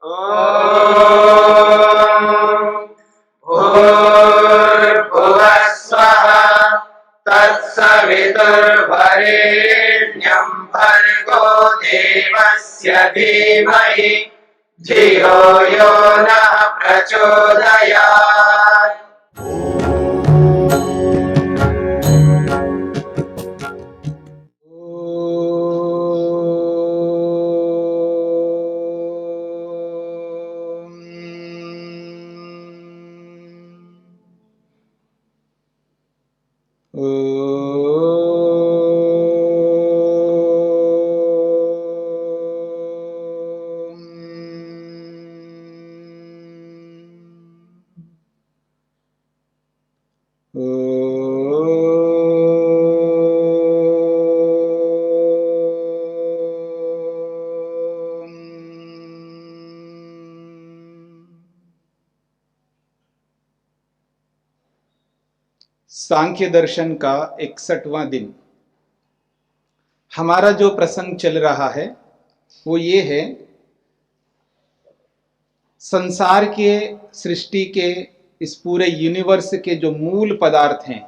भूर्भुवः स्वः तत्सवितुर्वरेण्यं भर्गो देवस्य धीमहि धियो यो नः प्रचोदयात्। सांख्य दर्शन का 61वां दिन। हमारा जो प्रसंग चल रहा है वो ये है, संसार के, सृष्टि के, इस पूरे यूनिवर्स के जो मूल पदार्थ हैं,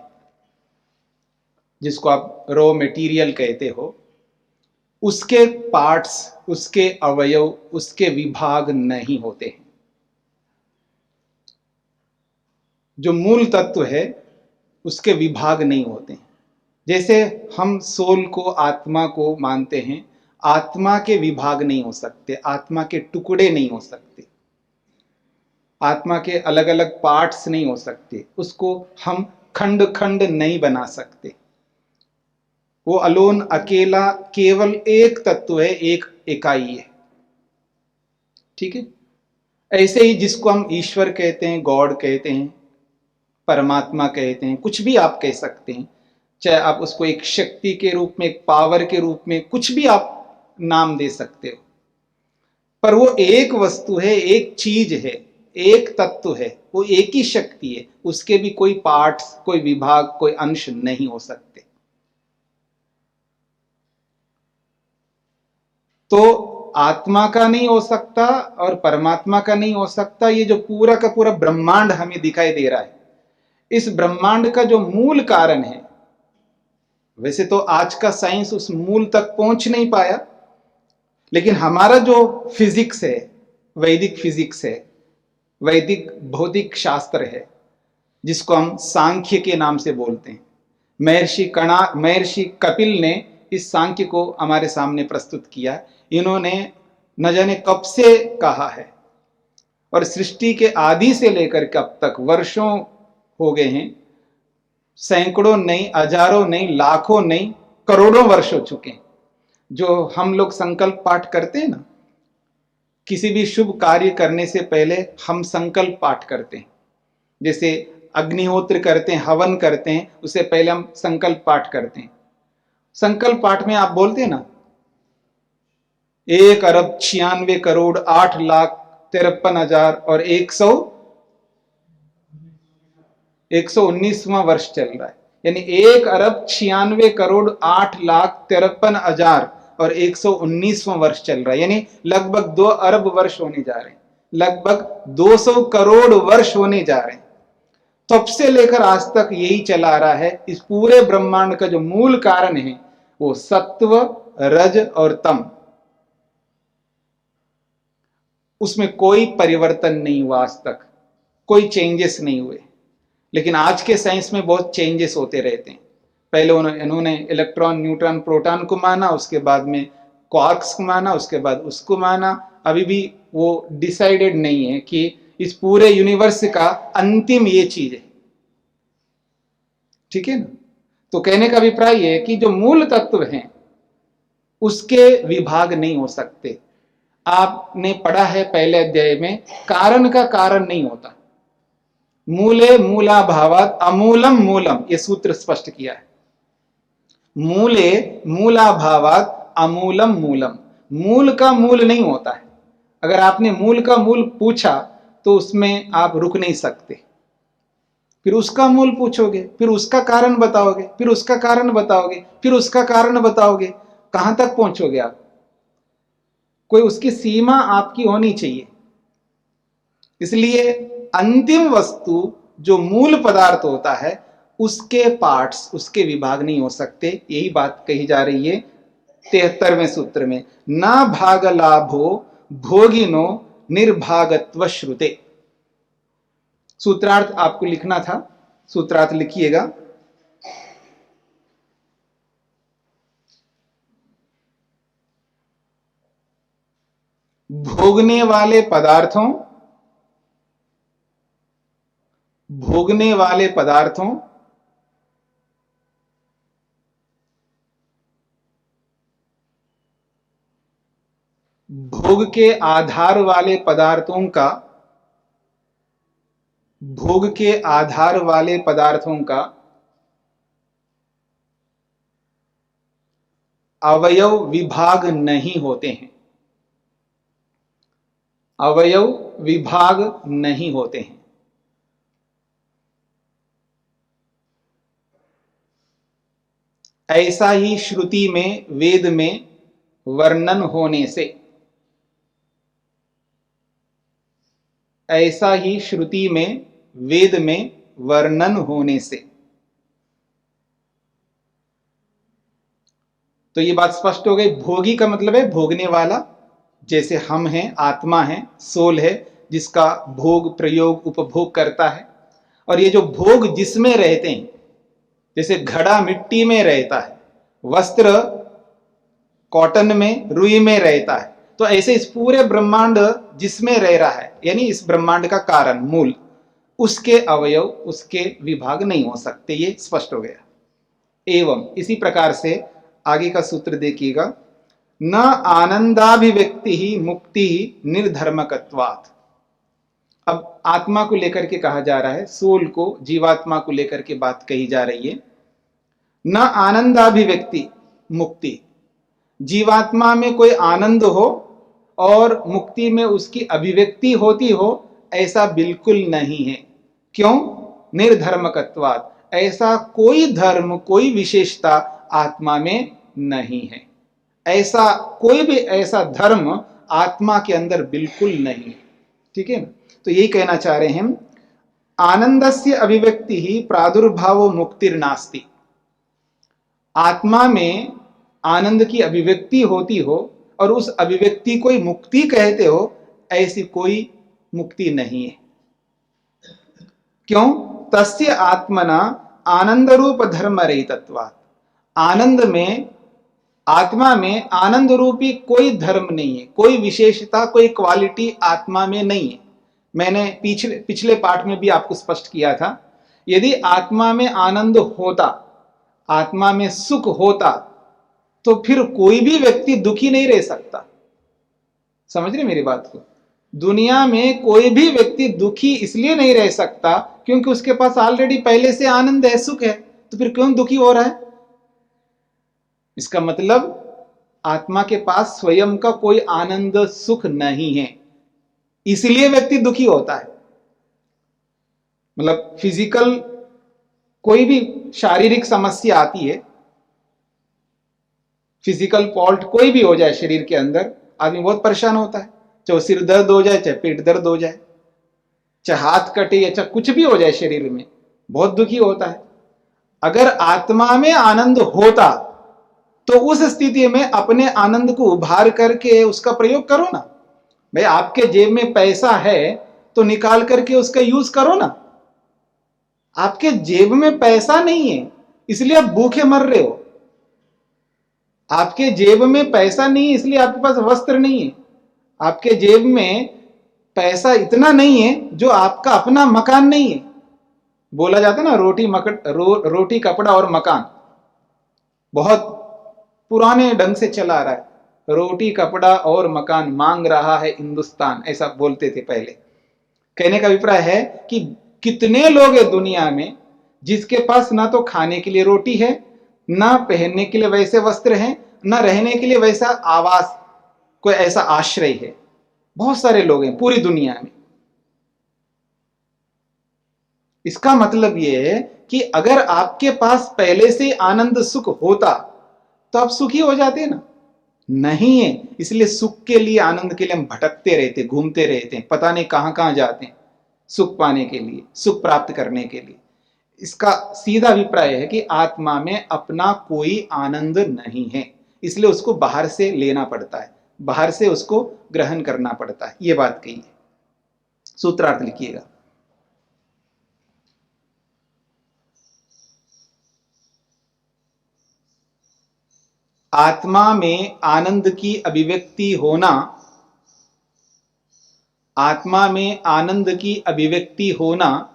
जिसको आप रॉ मटेरियल कहते हो, उसके पार्ट्स, उसके अवयव, उसके विभाग नहीं होते हैं। जो मूल तत्व है उसके विभाग नहीं होते हैं। जैसे हम सोल को, आत्मा को मानते हैं, आत्मा के विभाग नहीं हो सकते, आत्मा के टुकड़े नहीं हो सकते, आत्मा के अलग अलग पार्ट्स नहीं हो सकते, उसको हम खंड खंड नहीं बना सकते। वो अलोन, अकेला, केवल एक तत्व है, एक इकाई है। ठीक है। ऐसे ही जिसको हम ईश्वर कहते हैं, गॉड कहते हैं, परमात्मा कहते हैं, कुछ भी आप कह सकते हैं, चाहे आप उसको एक शक्ति के रूप में, एक पावर के रूप में, कुछ भी आप नाम दे सकते हो, पर वो एक वस्तु है, एक चीज है, एक तत्व है, वो एक ही शक्ति है। उसके भी कोई पार्ट्स, कोई विभाग, कोई अंश नहीं हो सकते। तो आत्मा का नहीं हो सकता और परमात्मा का नहीं हो सकता। ये जो पूरा का पूरा ब्रह्मांड हमें दिखाई दे रहा है, इस ब्रह्मांड का जो मूल कारण है, वैसे तो आज का साइंस उस मूल तक पहुंच नहीं पाया, लेकिन हमारा जो फिजिक्स है, वैदिक फिजिक्स है, वैदिक भौतिक शास्त्र है, जिसको हम सांख्य के नाम से बोलते हैं, महर्षि कपिल ने इस सांख्य को हमारे सामने प्रस्तुत किया। इन्होंने न जाने कब से कहा है, और सृष्टि के आदि से लेकर के अब तक वर्षों हो गए हैं, सैकड़ों नहीं, हजारों नहीं, लाखों नहीं, करोड़ों वर्ष हो चुके हैं। जो हम लोग संकल्प पाठ करते हैं ना, किसी भी शुभ कार्य करने से पहले हम संकल्प पाठ करते हैं। जैसे अग्निहोत्र करते हैं, हवन करते हैं, उससे पहले हम संकल्प पाठ करते हैं। संकल्प पाठ में आप बोलते हैं ना, 1,96,08,53,53,000 और 119वां वर्ष चल रहा है, यानी 1,96,08,53,000 और 119वां वर्ष चल रहा है, यानी लगभग 2 अरब वर्ष होने जा रहे हैं, लगभग 200 करोड़ वर्ष होने जा रहे हैं। तब से लेकर आज तक यही चला आ रहा है। इस पूरे ब्रह्मांड का जो मूल कारण है वो सत्व, रज और तम, उसमें कोई परिवर्तन नहीं हुआ, आज तक कोई चेंजेस नहीं हुए। लेकिन आज के साइंस में बहुत चेंजेस होते रहते हैं। पहले इन्होंने इलेक्ट्रॉन, न्यूट्रॉन, प्रोटॉन को माना, उसके बाद में क्वार्क्स को माना, उसके बाद उसको माना। अभी भी वो डिसाइडेड नहीं है कि इस पूरे यूनिवर्स का अंतिम ये चीज है। ठीक है ना। तो कहने का अभिप्राय है कि जो मूल तत्व हैं उसके विभाग नहीं हो सकते। आपने पढ़ा है पहले अध्याय में, कारण का कारण नहीं होता। मूले मूलाभावात अमूलम मूलम, ये सूत्र स्पष्ट किया है। मूले मूलाभावात अमूलम मूलम, मूल का मूल नहीं होता है। अगर आपने मूल का मूल पूछा तो उसमें आप रुक नहीं सकते, फिर उसका मूल पूछोगे, फिर उसका कारण बताओगे, फिर उसका कारण बताओगे, फिर उसका कारण बताओगे, कहां तक पहुंचोगे आप? कोई उसकी सीमा आपकी होनी चाहिए। इसलिए अंतिम वस्तु जो मूल पदार्थ होता है उसके पार्ट्स, उसके विभाग नहीं हो सकते। यही बात कही जा रही है 73वें सूत्र में, ना भाग लाभो भोगिनो निर्भागत्व श्रुते। सूत्रार्थ आपको लिखना था, सूत्रार्थ लिखिएगा। भोगने वाले पदार्थों, भोगने वाले पदार्थों भोग के आधार वाले पदार्थों का, भोग के आधार वाले पदार्थों का अवयव विभाग नहीं होते हैं, अवयव विभाग नहीं होते हैं। ऐसा ही श्रुति में, वेद में वर्णन होने से, ऐसा ही श्रुति में वेद में वर्णन होने से। तो ये बात स्पष्ट हो गई। भोगी का मतलब है भोगने वाला, जैसे हम हैं, आत्मा है, सोल है, जिसका भोग प्रयोग उपभोग करता है। और ये जो भोग जिसमें रहते हैं, जैसे घड़ा मिट्टी में रहता है, वस्त्र कॉटन में, रुई में रहता है, तो ऐसे इस पूरे ब्रह्मांड जिसमें रह रहा है, यानी इस ब्रह्मांड का कारण मूल, उसके अवयव, उसके विभाग नहीं हो सकते। ये स्पष्ट हो गया। एवं इसी प्रकार से आगे का सूत्र देखिएगा, न आनंदाभिव्यक्ति ही मुक्ति ही निर्धर्मकत्वात्। अब आत्मा को लेकर के कहा जा रहा है, सोल को, जीवात्मा को लेकर के बात कही जा रही है। न आनंदाभिव्यक्ति मुक्ति, जीवात्मा में कोई आनंद हो और मुक्ति में उसकी अभिव्यक्ति होती हो, ऐसा बिल्कुल नहीं है। क्यों? निर्धर्मकत्वात्, ऐसा कोई धर्म, कोई विशेषता आत्मा में नहीं है। ऐसा कोई भी ऐसा धर्म आत्मा के अंदर बिल्कुल नहीं है। ठीक है ना? तो यही कहना चाह रहे हैं हम, आनंदस्य अभिव्यक्ति ही प्रादुर्भावो मुक्तिर्नास्ति। आत्मा में आनंद की अभिव्यक्ति होती हो और उस अभिव्यक्ति को मुक्ति कहते हो, ऐसी कोई मुक्ति नहीं है। क्यों? तस्य आत्मना आनंद रूप धर्म रहितत्वात्। आनंद में, आत्मा में आनंद रूपी कोई धर्म नहीं है, कोई विशेषता, कोई क्वालिटी आत्मा में नहीं है। मैंने पिछले पाठ में भी आपको स्पष्ट किया था, यदि आत्मा में आनंद होता, आत्मा में सुख होता, तो फिर कोई भी व्यक्ति दुखी नहीं रह सकता। समझ रहे मेरी बात को? दुनिया में कोई भी व्यक्ति दुखी इसलिए नहीं रह सकता क्योंकि उसके पास ऑलरेडी पहले से आनंद है, सुख है, तो फिर क्यों दुखी हो रहा है? इसका मतलब आत्मा के पास स्वयं का कोई आनंद सुख नहीं है, इसलिए व्यक्ति दुखी होता है। मतलब फिजिकल कोई भी शारीरिक समस्या आती है, फिजिकल फॉल्ट कोई भी हो जाए शरीर के अंदर, आदमी बहुत परेशान होता है। चाहे सिर दर्द हो जाए, चाहे पेट दर्द हो जाए, चाहे हाथ कटे या चाहे कुछ भी हो जाए शरीर में, बहुत दुखी होता है। अगर आत्मा में आनंद होता तो उस स्थिति में अपने आनंद को उभार करके उसका प्रयोग करो ना। भाई आपके जेब में पैसा है तो निकाल करके उसका यूज करो ना। आपके जेब में पैसा नहीं है इसलिए आप भूखे मर रहे हो। आपके जेब में पैसा नहीं है इसलिए आपके पास वस्त्र नहीं है। आपके जेब में पैसा इतना नहीं है जो आपका अपना मकान नहीं है। बोला जाता है ना, रोटी कपड़ा और मकान, बहुत पुराने ढंग से चला आ रहा है। रोटी कपड़ा और मकान मांग रहा है हिंदुस्तान, ऐसा बोलते थे पहले। कहने का अभिप्राय है कि कितने लोग हैं दुनिया में जिसके पास ना तो खाने के लिए रोटी है, ना पहनने के लिए वैसे वस्त्र हैं, ना रहने के लिए वैसा आवास, कोई ऐसा आश्रय है। बहुत सारे लोग हैं पूरी दुनिया में। इसका मतलब यह है कि अगर आपके पास पहले से आनंद सुख होता तो आप सुखी हो जाते ना। नहीं है। इसलिए सुख के लिए, आनंद के लिए हम भटकते रहते, घूमते रहते हैं, पता नहीं कहां कहां जाते हैं सुख पाने के लिए, सुख प्राप्त करने के लिए। इसका सीधा अभिप्राय है कि आत्मा में अपना कोई आनंद नहीं है, इसलिए उसको बाहर से लेना पड़ता है, बाहर से उसको ग्रहण करना पड़ता है। यह बात कही है। सूत्रार्थ लिखिएगा। आत्मा में आनंद की अभिव्यक्ति होना, आत्मा में आनंद की अभिव्यक्ति होना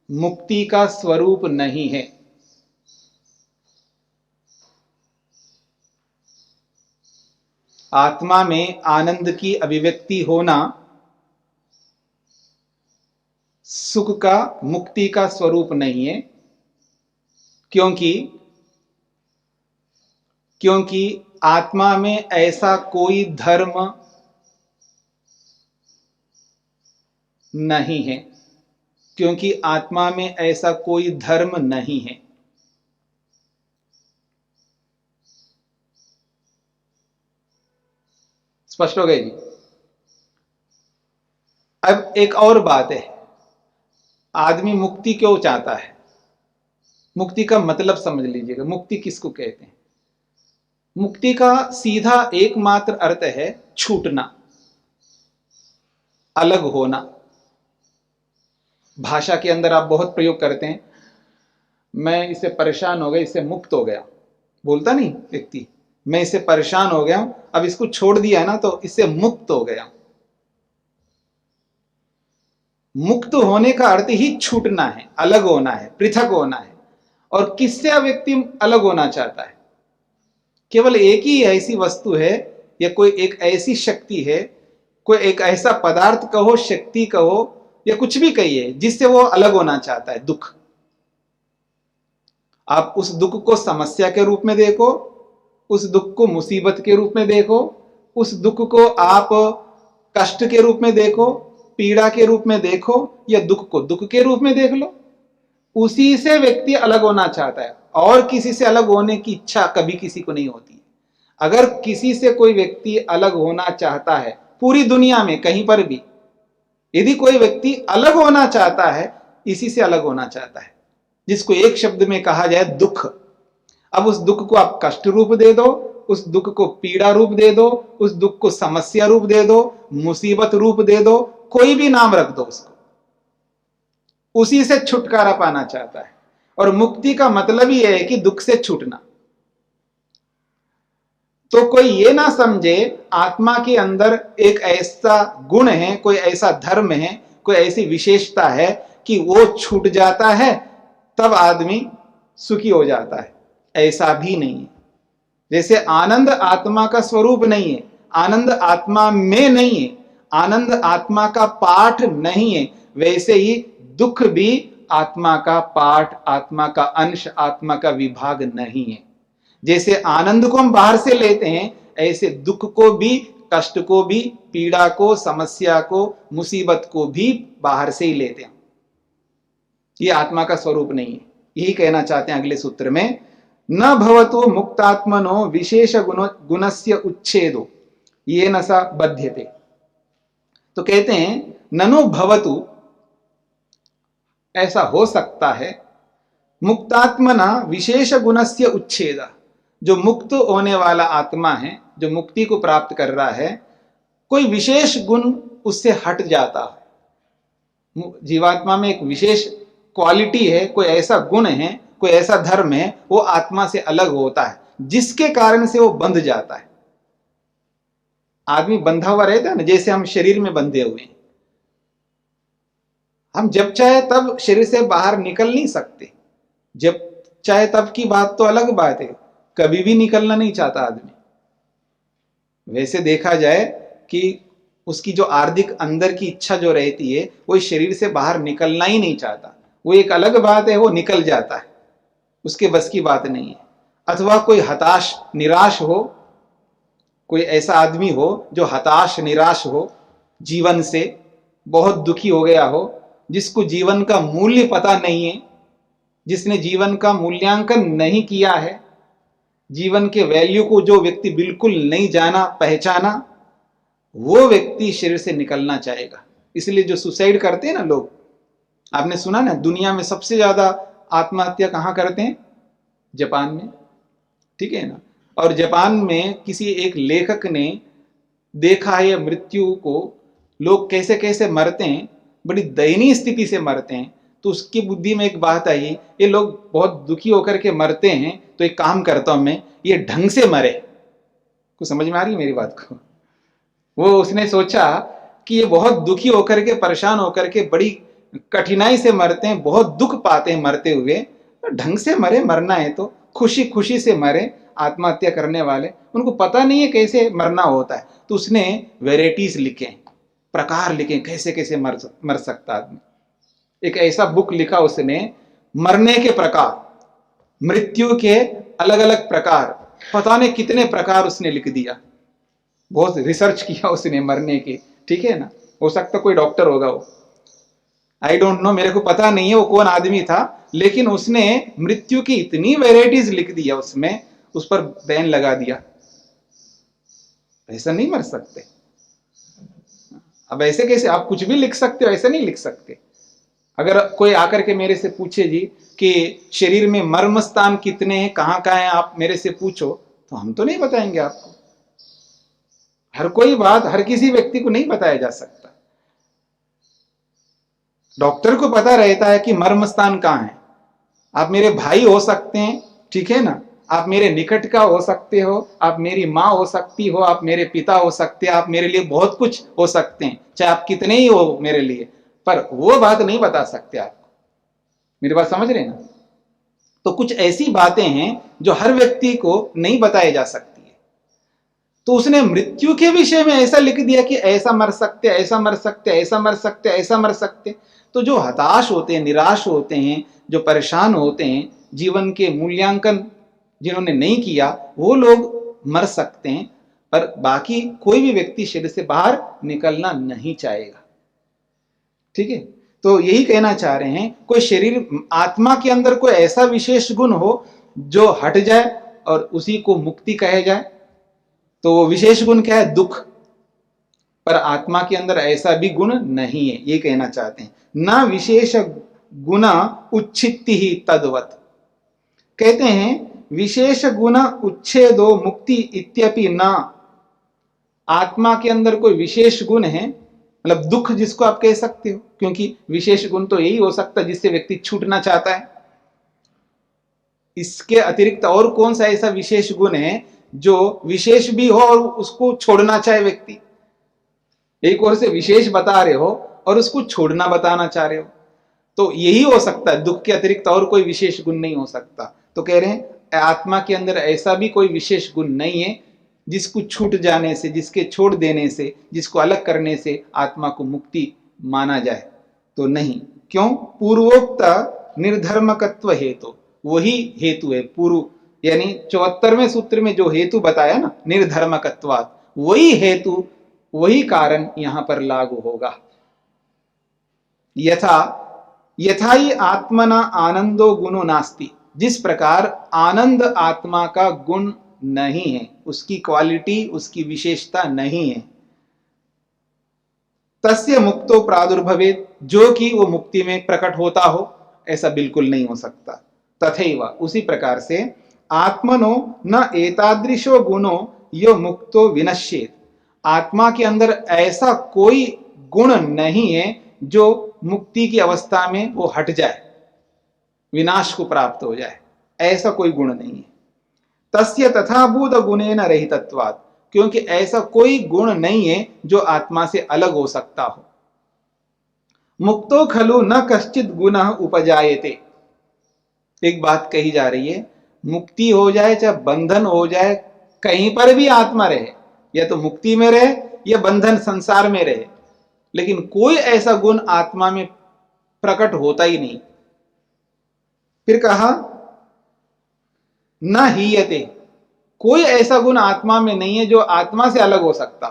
मुक्ति का स्वरूप नहीं है। आत्मा में आनंद की अभिव्यक्ति होना सुख का, मुक्ति का स्वरूप नहीं है। क्योंकि आत्मा में ऐसा कोई धर्म नहीं है, क्योंकि आत्मा में ऐसा कोई धर्म नहीं है। स्पष्ट हो गई जी। अब एक और बात है, आदमी मुक्ति क्यों चाहता है? मुक्ति का मतलब समझ लीजिएगा। मुक्ति किसको कहते हैं? मुक्ति का सीधा एकमात्र अर्थ है छूटना, अलग होना। भाषा के अंदर आप बहुत प्रयोग करते हैं, मैं इससे परेशान हो गया, इससे मुक्त हो गया। बोलता नहीं व्यक्ति, मैं इससे परेशान हो गया हूं, अब इसको छोड़ दिया है ना तो इससे मुक्त हो गया। मुक्त होने का अर्थ ही छूटना है, अलग होना है, पृथक होना है। और किससे व्यक्ति अलग होना चाहता है? केवल एक ही ऐसी वस्तु है या कोई एक ऐसी शक्ति है, कोई एक ऐसा पदार्थ कहो, शक्ति कहो या कुछ भी कहिए, जिससे वो अलग होना चाहता है। दुख। आप उस दुख को समस्या के रूप में देखो, उस दुख को मुसीबत के रूप में देखो, उस दुख को आप कष्ट के रूप में देखो, पीड़ा के रूप में देखो, या दुख को दुख के रूप में देख लो, उसी से व्यक्ति अलग होना चाहता है। और किसी से अलग होने की इच्छा कभी किसी को नहीं होती। अगर किसी से कोई व्यक्ति अलग होना चाहता है, पूरी दुनिया में कहीं पर भी यदि कोई व्यक्ति अलग होना चाहता है, इसी से अलग होना चाहता है, जिसको एक शब्द में कहा जाए दुख। अब उस दुख को आप कष्ट रूप दे दो, उस दुख को पीड़ा रूप दे दो, उस दुख को समस्या रूप दे दो, मुसीबत रूप दे दो, कोई भी नाम रख दो उसको, उसी से छुटकारा पाना चाहता है। और मुक्ति का मतलब ही है कि दुख से छूटना। तो कोई ये ना समझे आत्मा के अंदर एक ऐसा गुण है, कोई ऐसा धर्म है, कोई ऐसी विशेषता है कि वो छूट जाता है तब आदमी सुखी हो जाता है। ऐसा भी नहीं है। जैसे आनंद आत्मा का स्वरूप नहीं है, आनंद आत्मा में नहीं है, आनंद आत्मा का पाठ नहीं है, वैसे ही दुख भी आत्मा का पाठ, आत्मा का अंश, आत्मा का विभाग नहीं है। जैसे आनंद को हम बाहर से लेते हैं, ऐसे दुख को भी, कष्ट को भी, पीड़ा को, समस्या को, मुसीबत को भी बाहर से ही लेते हैं। ये आत्मा का स्वरूप नहीं है। यही कहना चाहते हैं अगले सूत्र में, न भवतो मुक्तात्मनो विशेष गुणस्य उच्छेदो येन स बध्यते। तो कहते हैं ननु भवतु, ऐसा हो सकता है, मुक्तात्मना विशेष गुणस्य उच्छेद, जो मुक्त होने वाला आत्मा है, जो मुक्ति को प्राप्त कर रहा है, कोई विशेष गुण उससे हट जाता है। जीवात्मा में एक विशेष क्वालिटी है, कोई ऐसा गुण है, कोई ऐसा धर्म है, वो आत्मा से अलग होता है, जिसके कारण से वो बंध जाता है। आदमी बंधा हुआ रहता है ना, जैसे हम शरीर में बंधे हुए हैं, हम जब चाहे तब शरीर से बाहर निकल नहीं सकते। जब चाहे तब की बात तो अलग बात है, कभी भी निकलना नहीं चाहता आदमी। वैसे देखा जाए कि उसकी जो आर्थिक अंदर की इच्छा जो रहती है, वो शरीर से बाहर निकलना ही नहीं चाहता। वो एक अलग बात है, वो निकल जाता है, उसके बस की बात नहीं है। अथवा कोई हताश निराश हो, कोई ऐसा आदमी हो जो हताश निराश हो, जीवन से बहुत दुखी हो गया हो, जिसको जीवन का मूल्य पता नहीं है, जिसने जीवन का मूल्यांकन नहीं किया है, जीवन के वैल्यू को जो व्यक्ति बिल्कुल नहीं जाना पहचाना, वो व्यक्ति शरीर से निकलना चाहेगा। इसलिए जो सुसाइड करते हैं ना लोग, आपने सुना ना, दुनिया में सबसे ज्यादा आत्महत्या कहाँ करते हैं? जापान में, ठीक है ना। और जापान में किसी एक लेखक ने देखा है मृत्यु को, लोग कैसे कैसे मरते हैं, बड़ी दयनीय स्थिति से मरते हैं। तो उसकी बुद्धि में एक बात आई, ये लोग बहुत दुखी होकर के मरते हैं, तो एक काम करता हूं मैं, ये ढंग से मरे। कुछ समझ में आ रही है मेरी बात को? वो उसने सोचा कि ये बहुत दुखी होकर के, परेशान होकर के, बड़ी कठिनाई से मरते हैं, बहुत दुख पाते हैं मरते हुए, तो ढंग से मरे, मरना है तो खुशी खुशी से मरे। आत्महत्या करने वाले, उनको पता नहीं है कैसे मरना होता है, तो उसने वेराइटीज लिखे, प्रकार लिखे, कैसे कैसे मर सकता आदमी। एक ऐसा बुक लिखा उसने, मरने के प्रकार, मृत्यु के अलग अलग प्रकार, पता नहीं कितने प्रकार उसने लिख दिया। बहुत रिसर्च किया उसने मरने की, ठीक है ना। हो सकता कोई डॉक्टर होगा वो, आई डोंट नो, मेरे को पता नहीं है वो कौन आदमी था, लेकिन उसने मृत्यु की इतनी वेराइटीज लिख दिया उसमें, उस पर बैन लगा दिया, ऐसा नहीं मर सकते। अब ऐसे कैसे आप कुछ भी लिख सकते हो? ऐसे नहीं लिख सकते। अगर कोई आकर के मेरे से पूछे जी कि शरीर में मर्म स्थान कितने हैं, कहाँ कहाँ हैं, आप मेरे से पूछो, तो हम तो नहीं बताएंगे आपको। हर कोई बात हर किसी व्यक्ति को नहीं बताया जा सकता। डॉक्टर को पता रहता है कि मर्म स्थान कहाँ है। आप मेरे भाई हो सकते हैं, ठीक है ना, आप मेरे निकट का हो सकते हो, आप मेरी माँ हो सकती हो, आप मेरे पिता हो सकते हैं, आप मेरे लिए बहुत कुछ हो सकते हैं, चाहे आप कितने ही हो मेरे लिए, पर वो बात नहीं बता सकते आपको। मेरी बात समझ रहे हैं ना? तो कुछ ऐसी बातें हैं जो हर व्यक्ति को नहीं बताई जा सकती है। तो उसने मृत्यु के विषय में ऐसा लिख दिया कि ऐसा मर सकते, ऐसा मर सकते, ऐसा मर सकते, ऐसा मर सकते। तो जो हताश होते हैं, निराश होते हैं, जो परेशान होते हैं, जीवन के मूल्यांकन जिन्होंने नहीं किया, वो लोग मर सकते हैं, पर बाकी कोई भी व्यक्ति शरीर से बाहर निकलना नहीं चाहेगा, ठीक है। तो यही कहना चाह रहे हैं, कोई शरीर, आत्मा के अंदर कोई ऐसा विशेष गुण हो जो हट जाए और उसी को मुक्ति कहे जाए, तो वो विशेष गुण क्या है? दुख। पर आत्मा के अंदर ऐसा भी गुण नहीं है, ये कहना चाहते हैं। न विशेष गुण उच्छित्ति ही तद्वत, कहते हैं विशेष गुण उच्छेदो मुक्ति इत्यपि न। आत्मा के अंदर कोई विशेष गुण है, मतलब दुख जिसको आप कह सकते हो, क्योंकि विशेष गुण तो यही हो सकता है जिससे व्यक्ति छूटना चाहता है। इसके अतिरिक्त और कौन सा ऐसा विशेष गुण है जो विशेष भी हो और उसको छोड़ना चाहे व्यक्ति? एक ओर से विशेष बता रहे हो और उसको छोड़ना बताना चाह रहे हो, तो यही हो सकता है, दुख के अतिरिक्त और कोई विशेष गुण नहीं हो सकता। तो कह रहे हैं आत्मा के अंदर ऐसा भी कोई विशेष गुण नहीं है जिसको छूट जाने से, जिसके छोड़ देने से, जिसको अलग करने से आत्मा को मुक्ति माना जाए, तो नहीं। क्यों? पूर्वोक्त निर्धर्मकत्व हेतु, वही हेतु है पूर्व, यानी 74वें सूत्र में जो हेतु बताया ना, निर्धर्मकत्वात्, वही हेतु, वही कारण यहां पर लागू होगा। यथा यथा ही आत्मना आनंदो गुणो नास्ति, जिस प्रकार आनंद आत्मा का गुण नहीं है, उसकी क्वालिटी, उसकी विशेषता नहीं है। तस्य मुक्तो प्रादुर्भवेत्, जो कि वो मुक्ति में प्रकट होता हो, ऐसा बिल्कुल नहीं हो सकता। तथैव, उसी प्रकार से आत्मनो न एतादृशो गुणो यो मुक्तो विनश्येत्, आत्मा के अंदर ऐसा कोई गुण नहीं है जो मुक्ति की अवस्था में वो हट जाए, विनाश को प्राप्त हो जाए, ऐसा कोई गुण नहीं है। तस्य तथाभूत गुणेन रहितत्वात्, क्योंकि ऐसा कोई गुण नहीं है जो आत्मा से अलग हो सकता हो। मुक्तो खलु न कश्चित गुणः उपजायते, एक बात कही जा रही है, मुक्ति हो जाए चाहे बंधन हो जाए, कहीं पर भी आत्मा रहे, या तो मुक्ति में रहे या बंधन संसार में रहे, लेकिन कोई ऐसा गुण आत्मा में प्रकट होता ही नहीं। फिर कहा न हीयते, कोई ऐसा गुण आत्मा में नहीं है जो आत्मा से अलग हो सकता,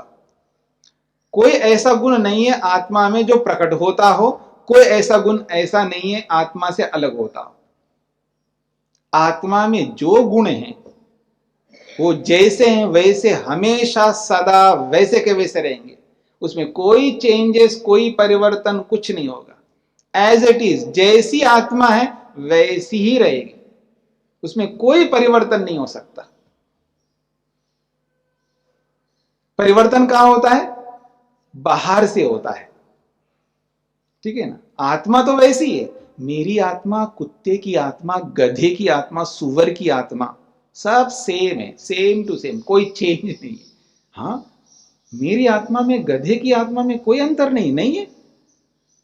कोई ऐसा गुण नहीं है आत्मा में जो प्रकट होता हो, कोई ऐसा गुण ऐसा नहीं है आत्मा से अलग होता हो। आत्मा में जो गुण है वो जैसे हैं वैसे हमेशा सदा वैसे के वैसे रहेंगे, उसमें कोई चेंजेस, कोई परिवर्तन कुछ नहीं होगा। एज इट इज, जैसी आत्मा है वैसी ही रहेगी, उसमें कोई परिवर्तन नहीं हो सकता। परिवर्तन कहां होता है? बाहर से होता है, ठीक है ना। आत्मा तो वैसी है, मेरी आत्मा, कुत्ते की आत्मा, गधे की आत्मा, सुअर की आत्मा सब सेम है, सेम टू सेम, कोई चेंज नहीं है। हाँ, मेरी आत्मा में गधे की आत्मा में कोई अंतर नहीं है,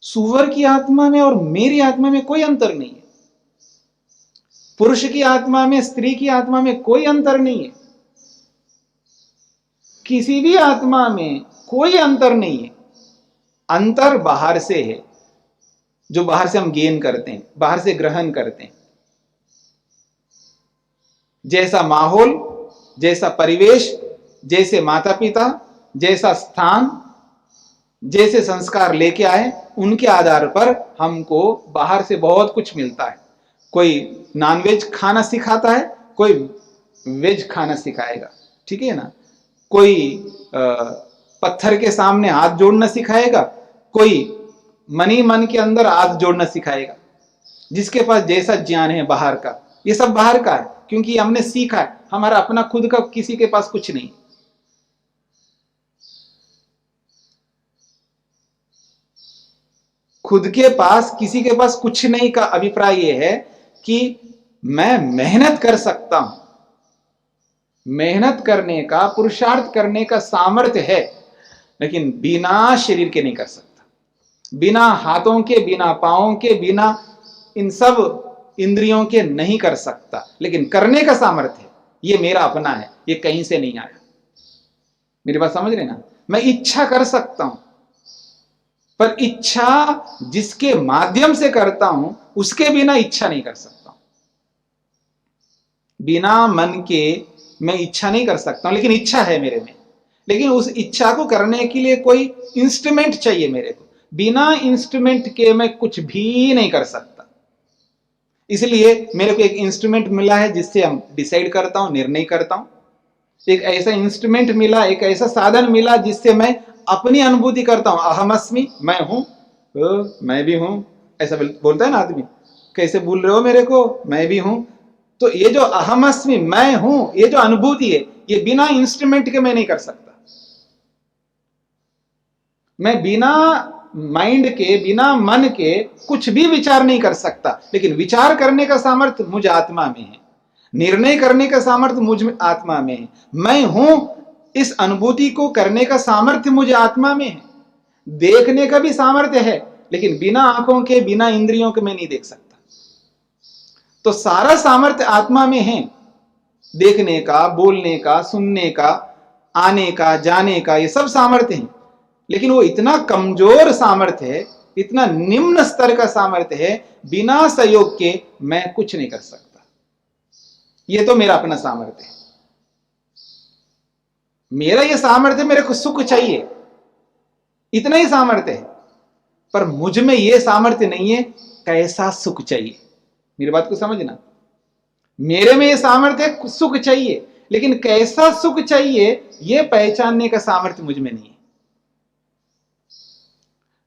सुअर की आत्मा में और मेरी आत्मा में कोई अंतर नहीं है, पुरुष की आत्मा में स्त्री की आत्मा में कोई अंतर नहीं है, किसी भी आत्मा में कोई अंतर नहीं है। अंतर बाहर से है, जो बाहर से हम गेन करते हैं, बाहर से ग्रहण करते हैं। जैसा माहौल, जैसा परिवेश, जैसे माता पिता, जैसा स्थान, जैसे संस्कार लेके आए, उनके आधार पर हमको बाहर से बहुत कुछ मिलता है। कोई नॉनवेज खाना सिखाता है, कोई वेज खाना सिखाएगा, ठीक है ना। कोई पत्थर के सामने हाथ जोड़ना सिखाएगा, कोई मन के अंदर हाथ जोड़ना सिखाएगा। जिसके पास जैसा ज्ञान है बाहर का, ये सब बाहर का है, क्योंकि हमने सीखा है। हमारा अपना खुद का किसी के पास कुछ नहीं। खुद के पास किसी के पास कुछ नहीं का अभिप्राय यह है कि मैं मेहनत कर सकता हूं, मेहनत करने का, पुरुषार्थ करने का सामर्थ्य है, लेकिन बिना शरीर के नहीं कर सकता, बिना हाथों के, बिना पांवों के, बिना इन सब इंद्रियों के नहीं कर सकता। लेकिन करने का सामर्थ्य है, ये मेरा अपना है, ये कहीं से नहीं आया। मेरी बात समझ रहे ना। मैं इच्छा कर सकता हूं, पर इच्छा जिसके माध्यम से करता हूं उसके बिना इच्छा नहीं कर सकता। बिना मन के मैं इच्छा नहीं कर सकता हूं, लेकिन इच्छा है मेरे में। लेकिन उस इच्छा को करने के लिए कोई इंस्ट्रूमेंट चाहिए मेरे को। बिना इंस्ट्रूमेंट के मैं कुछ भी नहीं कर सकता। इसलिए मेरे को एक इंस्ट्रूमेंट मिला है जिससे हम डिसाइड करता हूं, निर्णय करता हूं। एक ऐसा इंस्ट्रूमेंट मिला, एक ऐसा साधन मिला जिससे मैं अपनी अनुभूति करता हूं। अहमअस्मि, मैं हूं, मैं भी हूं, ऐसा बोलता है ना आदमी। कैसे बोल रहे हो मेरे को, मैं भी हूं। तो ये जो अहमअस्मि, मैं हूं, ये जो अनुभूति है, ये बिना इंस्ट्रूमेंट के मैं नहीं कर सकता। मैं बिना माइंड के, बिना मन के कुछ भी विचार नहीं कर सकता। लेकिन विचार करने का सामर्थ्य मुझ आत्मा में है, निर्णय करने का सामर्थ्य मुझ आत्मा में है, मैं हूं, इस अनुभूति को करने का सामर्थ्य मुझे आत्मा में है, देखने का भी सामर्थ्य है, लेकिन बिना आंखों के, बिना इंद्रियों के मैं नहीं देख सकता। तो सारा सामर्थ्य आत्मा में है, देखने का, बोलने का, सुनने का, आने का, जाने का, ये सब सामर्थ्य है। लेकिन वो इतना कमजोर सामर्थ्य है, इतना निम्न स्तर का सामर्थ्य है, बिना सहयोग के मैं कुछ नहीं कर सकता। ये तो मेरा अपना सामर्थ्य है। मेरा ये सामर्थ्य, मेरे को सुख चाहिए, इतना ही सामर्थ्य है। पर मुझ में ये सामर्थ्य नहीं है कैसा सुख चाहिए। मेरी बात को समझना। मेरे में ये सामर्थ्य, सुख चाहिए, लेकिन कैसा सुख चाहिए ये पहचानने का सामर्थ्य मुझ में नहीं है।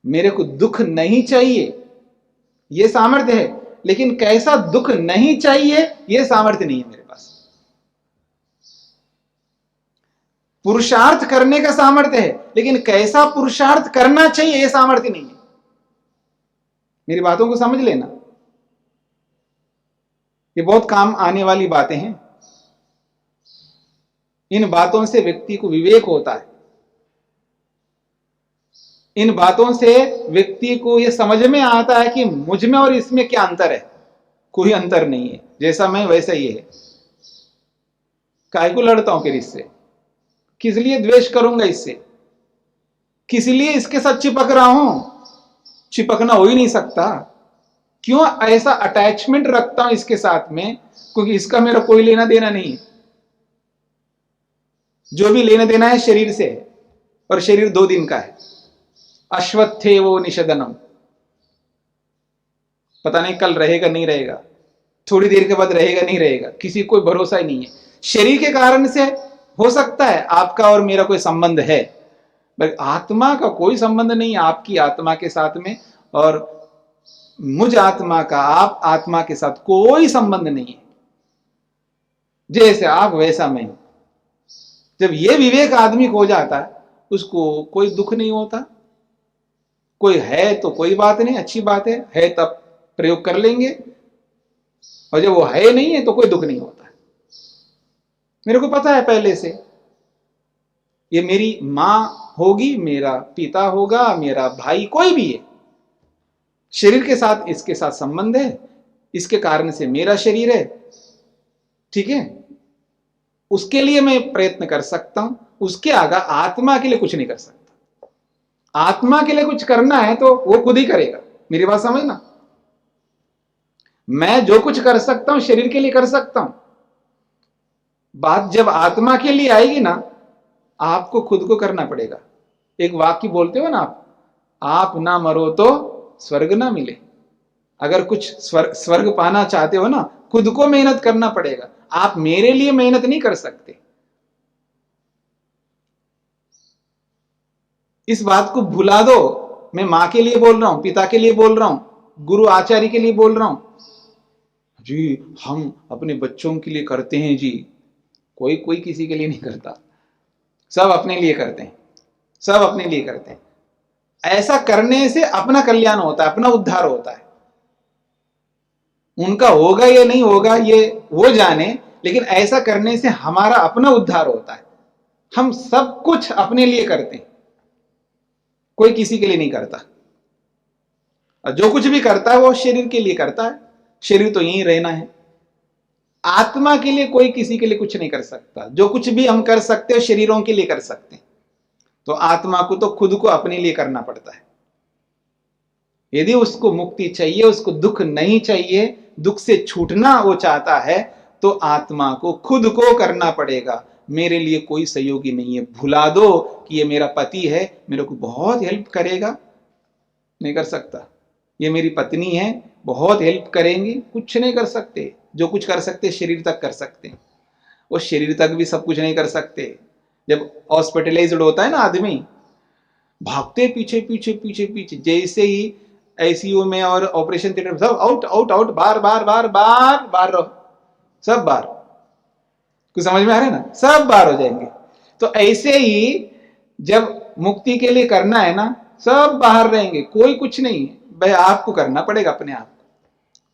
मेरे को दुख नहीं चाहिए, ये सामर्थ्य है, लेकिन कैसा दुख नहीं चाहिए ये सामर्थ्य नहीं है मेरे पास। पुरुषार्थ करने का सामर्थ्य है, लेकिन कैसा पुरुषार्थ करना चाहिए ये सामर्थ्य नहीं है। मेरी बातों को समझ लेना, ये बहुत काम आने वाली बातें हैं। इन बातों से व्यक्ति को विवेक होता है। इन बातों से व्यक्ति को यह समझ में आता है कि मुझ में और इसमें क्या अंतर है। कोई अंतर नहीं है, जैसा मैं वैसा ही है। काहे को लड़ता हूं फिर इससे? किस लिए द्वेष करूंगा इससे? किस लिए इसके साथ चिपक रहा हूं? चिपकना हो ही नहीं सकता। क्यों ऐसा अटैचमेंट रखता हूं इसके साथ में? क्योंकि इसका मेरा कोई लेना देना नहीं है। जो भी लेना देना है शरीर से, और शरीर 2 दिन का है। अश्वत्थे वो निषदनम, पता नहीं कल रहेगा नहीं रहेगा, थोड़ी देर के बाद रहेगा नहीं रहेगा, किसी कोई भरोसा ही नहीं है। शरीर के कारण से हो सकता है आपका और मेरा कोई संबंध है, पर आत्मा का कोई संबंध नहीं आपकी आत्मा के साथ में, और मुझ आत्मा का आप आत्मा के साथ कोई संबंध नहीं है। जैसे आप वैसा मैं हूं। जब ये विवेक आदमी को हो जाता है, उसको कोई दुख नहीं होता। कोई है तो कोई बात नहीं, अच्छी बात है तब प्रयोग कर लेंगे, और जब वो है नहीं है तो कोई दुख नहीं होता। मेरे को पता है पहले से, ये मेरी मां होगी, मेरा पिता होगा, मेरा भाई, कोई भी है, शरीर के साथ इसके साथ संबंध है, इसके कारण से मेरा शरीर है, ठीक है। उसके लिए मैं प्रयत्न कर सकता हूं, उसके आगे आत्मा के लिए कुछ नहीं कर सकता। आत्मा के लिए कुछ करना है तो वो खुद ही करेगा, मेरी बात समझना। मैं जो कुछ कर सकता हूं शरीर के लिए कर सकता हूं, बात जब आत्मा के लिए आएगी ना, आपको खुद को करना पड़ेगा। एक वाक्य बोलते हो ना आप ना मरो तो स्वर्ग ना मिले। अगर कुछ स्वर्ग पाना चाहते हो ना, खुद को मेहनत करना पड़ेगा। आप मेरे लिए मेहनत नहीं कर सकते। इस बात को भुला दो। मैं मां के लिए बोल रहा हूं, पिता के लिए बोल रहा हूं, गुरु आचार्य के लिए बोल रहा हूं जी, हम अपने बच्चों के लिए करते हैं जी। कोई किसी के लिए नहीं करता, सब अपने लिए करते हैं, सब अपने लिए करते हैं। ऐसा करने से अपना कल्याण होता है, अपना उद्धार होता है। उनका होगा या नहीं होगा ये वो जाने, लेकिन ऐसा करने से हमारा अपना उद्धार होता है। हम सब कुछ अपने लिए करते हैं, कोई किसी के लिए नहीं करता। और जो कुछ भी करता है वो शरीर के लिए करता है, शरीर तो यहीं रहना है। आत्मा के लिए कोई किसी के लिए कुछ नहीं कर सकता। जो कुछ भी हम कर सकते हैं शरीरों के लिए कर सकते हैं, तो आत्मा को तो खुद को अपने लिए करना पड़ता है। यदि उसको मुक्ति चाहिए, उसको दुख नहीं चाहिए, दुख से छूटना वो चाहता है, तो आत्मा को खुद को करना पड़ेगा। मेरे लिए कोई सहयोगी नहीं है। भुला दो कि ये मेरा पति है, मेरे को बहुत हेल्प करेगा, नहीं कर सकता। ये मेरी पत्नी है, बहुत हेल्प करेंगी, कुछ नहीं कर सकते। जो कुछ कर सकते शरीर तक कर सकते हैं, वो शरीर तक भी सब कुछ नहीं कर सकते। जब हॉस्पिटलाइज्ड होता है ना आदमी, भागते पीछे पीछे पीछे पीछे, जैसे ही आईसीयू में और ऑपरेशन थिएटर में सब आउट आउट आउट, बार बार बार बार बार रहो, सब बार। कुछ समझ में आ रहा है ना, सब बार हो जाएंगे। तो ऐसे ही जब मुक्ति के लिए करना है ना, सब बाहर रहेंगे, कोई कुछ नहीं है। भाई आपको करना पड़ेगा अपने आप को।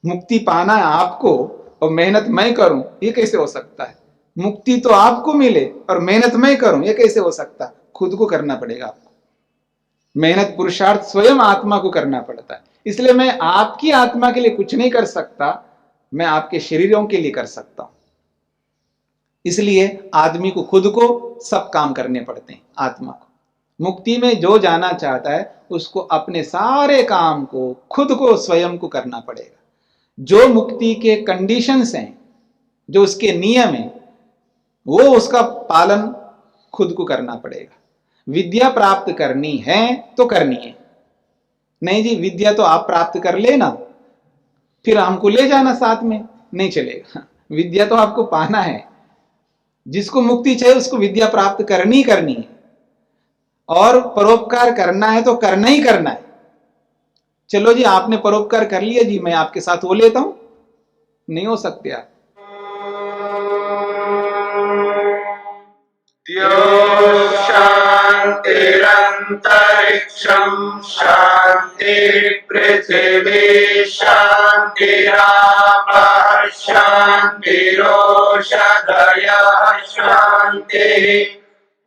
मुक्ति पाना है आपको, और मेहनत मैं करूं, ये कैसे हो सकता है? मुक्ति तो आपको मिले और मेहनत मैं करूं, ये कैसे हो सकता? खुद को करना पड़ेगा आपको। मेहनत पुरुषार्थ स्वयं आत्मा को करना पड़ता है। इसलिए मैं आपकी आत्मा के लिए कुछ नहीं कर सकता, मैं आपके शरीरों के लिए कर सकता हूं। इसलिए आदमी को खुद को सब काम करने पड़ते हैं। आत्मा को मुक्ति में जो जाना चाहता है, उसको अपने सारे काम को खुद को स्वयं को करना पड़ेगा। जो मुक्ति के कंडीशंस हैं, जो उसके नियम हैं, वो उसका पालन खुद को करना पड़ेगा। विद्या प्राप्त करनी है तो करनी है। नहीं जी विद्या तो आप प्राप्त कर लेना, फिर हमको ले जाना साथ में, नहीं चलेगा। विद्या तो आपको पाना है। जिसको मुक्ति चाहिए उसको विद्या प्राप्त करनी करनी है, और परोपकार करना है तो करना ही करना है। चलो जी आपने परोपकार कर लिया जी, मैं आपके साथ वो लेता हूं, नहीं हो सकते आप। शांतिरंतरिक्षं शांति पृथिवी शांतिरापः शांतिरोषधयः शांतिः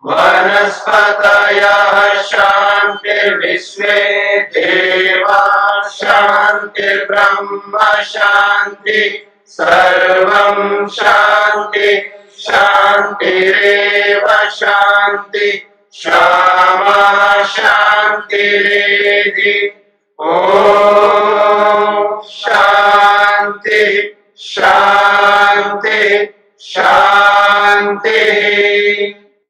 वनस्पतयः शांतिर्विश्वे देवाः शांतिर्ब्रह्म शांति सर्वं शांति शांतिरेव शांति क्षमा शांतिरेधि